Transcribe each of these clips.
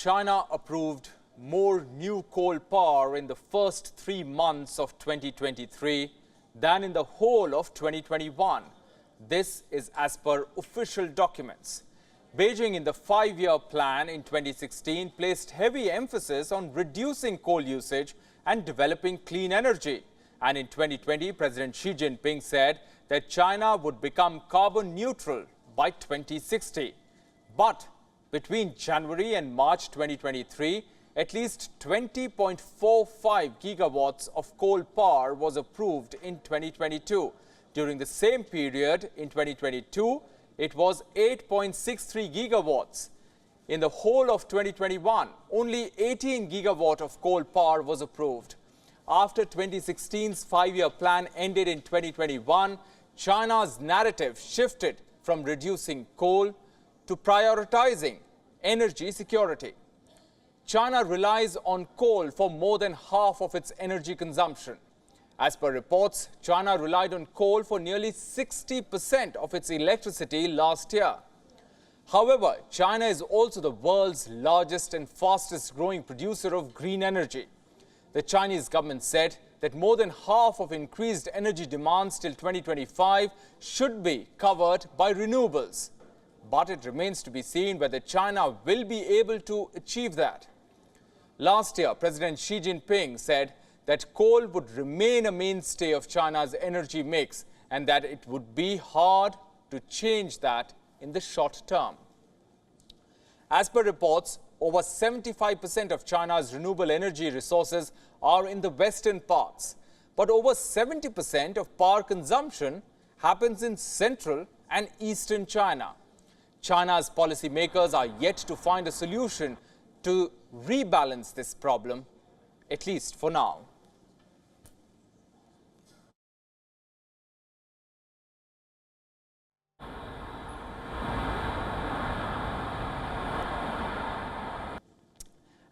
China approved more new coal power in the first 3 months of 2023 than in the whole of 2021. This is as per official documents. Beijing, in the 5-year plan in 2016, placed heavy emphasis on reducing coal usage and developing clean energy. And in 2020, President Xi Jinping said that China would become carbon neutral by 2060. But between January and March 2023, at least 20.45 gigawatts of coal power was approved in 2022. During the same period in 2022, it was 8.63 gigawatts. In the whole of 2021, only 18 gigawatt of coal power was approved. After 2016's 5-year plan ended in 2021, China's narrative shifted from reducing coal to prioritizing energy security. China relies on coal for more than half of its energy consumption. As per reports, China relied on coal for nearly 60% of its electricity last year. However, China is also the world's largest and fastest growing producer of green energy. The Chinese government said that more than half of increased energy demands till 2025 should be covered by renewables. But it remains to be seen whether China will be able to achieve that. Last year, President Xi Jinping said that coal would remain a mainstay of China's energy mix and that it would be hard to change that in the short term. As per reports, over 75% of China's renewable energy resources are in the western parts, but over 70% of power consumption happens in central and eastern China. China's policymakers are yet to find a solution to rebalance this problem, at least for now.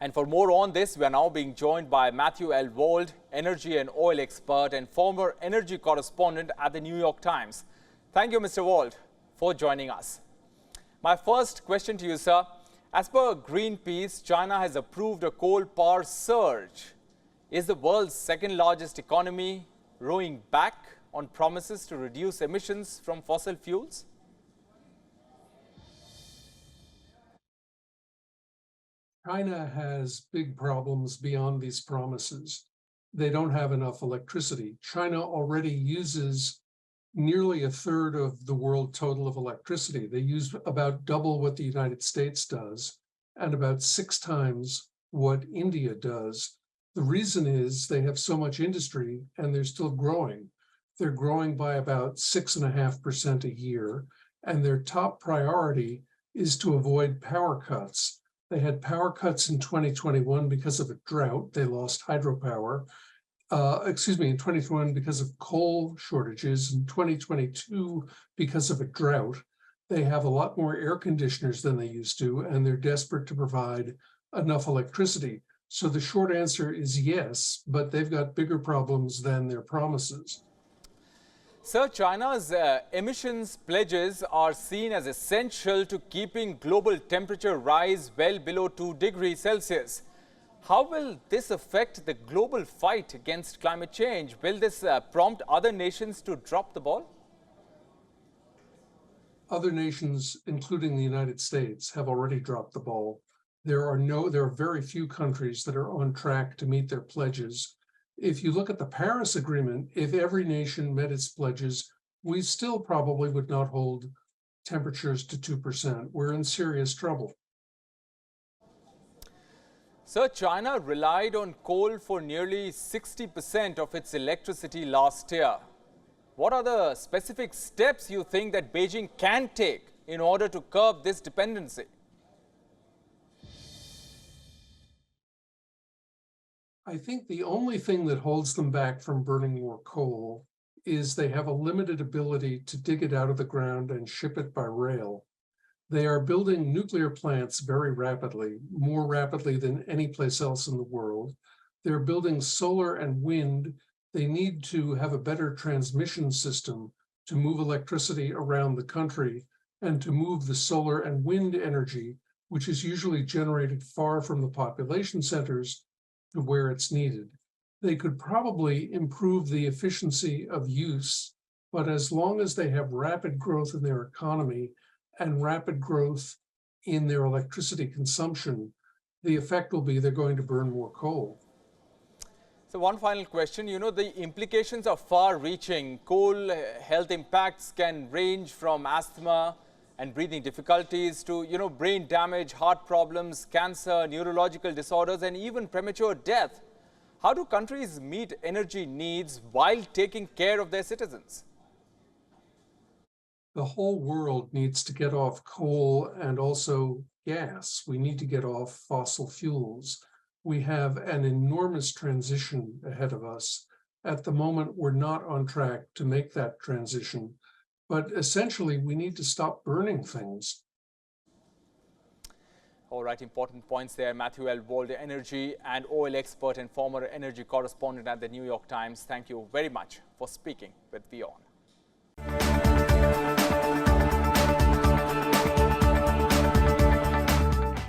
And for more on this, we are now being joined by Matthew L. Wold, energy and oil expert and former energy correspondent at the New York Times. Thank you, Mr. Wold, for joining us. My first question to you, sir. As per Greenpeace, China has approved a coal power surge. Is the world's second largest economy rowing back on promises to reduce emissions from fossil fuels? China has big problems beyond these promises. They don't have enough electricity. China already uses nearly a third of the world total of electricity. They use about double what the United States does and about 6 times what India does. The reason is they have so much industry and they're still growing. They're growing by about 6.5% a year, and their top priority is to avoid power cuts. They had power cuts in 2021 because of a drought. They lost hydropower. In 2021 because of coal shortages. In 2022 because of a drought. They have a lot more air conditioners than they used to, and they're desperate to provide enough electricity. So the short answer is yes, but they've got bigger problems than their promises. Sir, China's emissions pledges are seen as essential to keeping global temperature rise well below 2 degrees Celsius. How will this affect the global fight against climate change? Will this prompt other nations to drop the ball? Other nations, including the United States, have already dropped the ball. There are very few countries that are on track to meet their pledges. If you look at the Paris Agreement, if every nation met its pledges, we still probably would not hold temperatures to 2%. We're in serious trouble. Sir, China relied on coal for nearly 60% of its electricity last year. What are the specific steps you think that Beijing can take in order to curb this dependency? I think the only thing that holds them back from burning more coal is they have a limited ability to dig it out of the ground and ship it by rail. They are building nuclear plants very rapidly, more rapidly than any place else in the world. They're building solar and wind. They need to have a better transmission system to move electricity around the country and to move the solar and wind energy which is usually generated far from the population centers to where it's needed. They could probably improve the efficiency of use, but as long as they have rapid growth in their economy and rapid growth in their electricity consumption, the effect will be they're going to burn more coal. So one final question, the implications are far-reaching. Coal health impacts can range from asthma and breathing difficulties to, brain damage, heart problems, cancer, neurological disorders, and even premature death. How do countries meet energy needs while taking care of their citizens? The whole world needs to get off coal and also gas. We need to get off fossil fuels. We have an enormous transition ahead of us. At the moment, we're not on track to make that transition, but essentially we need to stop burning things. All right, important points there. Matthew L. World, energy and oil expert and former energy correspondent at the New York Times. Thank you very much for speaking with WION.